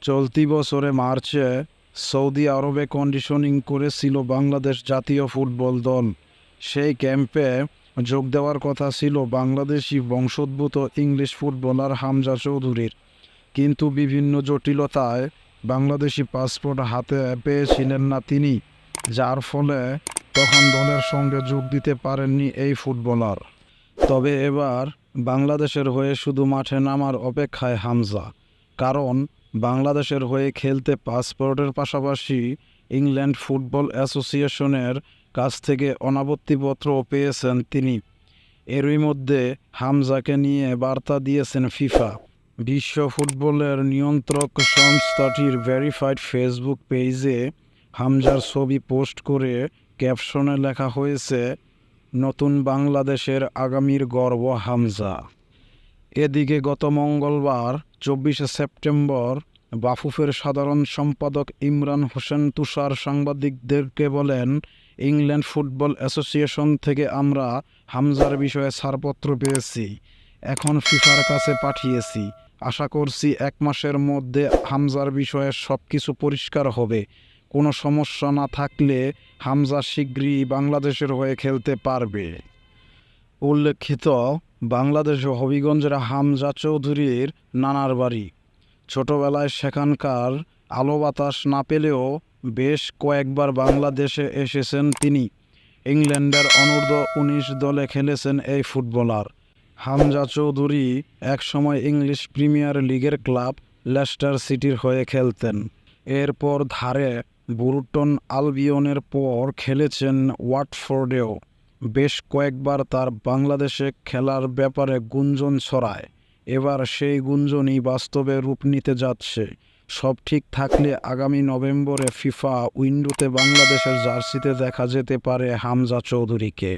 চলতি বছরে মার্চে সৌদি আরবে কন্ডিশনিং করেছিল বাংলাদেশ জাতীয় ফুটবল দল। সেই ক্যাম্পে যোগ দেওয়ার কথা ছিল বাংলাদেশি বংশোদ্ভূত ইংলিশ ফুটবলার হামজা চৌধুরীর, কিন্তু বিভিন্ন জটিলতায় বাংলাদেশি পাসপোর্ট হাতে পেয়েছিলেন না তিনি, যার ফলে তখন দলের সঙ্গে যোগ দিতে পারেননি এই ফুটবলার। তবে এবার বাংলাদেশের হয়ে শুধু মাঠে নামার অপেক্ষায় হামজা, কারণ বাংলাদেশের হয়ে খেলতে পাসপোর্টের পাশাপাশি ইংল্যান্ড ফুটবল অ্যাসোসিয়েশনের কাছ থেকে অনাপত্তিপত্রও পেয়েছেন তিনি। এরই মধ্যে হামজাকে নিয়ে বার্তা দিয়েছেন ফিফা। বিশ্ব ফুটবলের নিয়ন্ত্রক সংস্থাটির ভেরিফাইড ফেসবুক পেজে হামজার ছবি পোস্ট করে ক্যাপশনে লেখা হয়েছে, নতুন বাংলাদেশের আগামীর গর্ব হামজা। এদিকে গত মঙ্গলবার 24শে সেপ্টেম্বর বাফুফের সাধারণ সম্পাদক ইমরান হোসেন তুষার সাংবাদিকদেরকে বলেন, ইংল্যান্ড ফুটবল অ্যাসোসিয়েশন থেকে আমরা হামজার বিষয়ে ছাড়পত্র পেয়েছি, এখন ফিফার কাছে পাঠিয়েছি। আশা করছি 1 মাসের মধ্যে হামজার বিষয়ে সব কিছু পরিষ্কার হবে। কোনো সমস্যা না থাকলে হামজা শীঘ্রই বাংলাদেশের হয়ে খেলতে পারবে। উল্লেখিত, বাংলাদেশ হবিগঞ্জের হামজা চৌধুরীর নানার বাড়ি। ছোটবেলায় সেখানকার আলো বাতাস না পেলেও বেশ কয়েকবার বাংলাদেশে এসেছেন তিনি। ইংল্যান্ডের অনূর্ধ্ব-19 দলে খেলেছেন এই ফুটবলার। হামজা চৌধুরী একসময় ইংলিশ প্রিমিয়ার লিগের ক্লাব লেস্টার সিটির হয়ে খেলতেন। এরপর ধারে বুরটন আলবিয়নের পর খেলেছেন ওয়াটফোর্ডেও। বেশ কয়েকবার তার বাংলাদেশে খেলার ব্যাপারে গুঞ্জন ছড়ায়। এবার সেই গুঞ্জনই বাস্তবে রূপ নিতে যাচ্ছে। সব ঠিক থাকলে আগামী নভেম্বরে ফিফা উইন্ডোতে বাংলাদেশের জার্সিতে দেখা যেতে পারে হামজা চৌধুরীকে।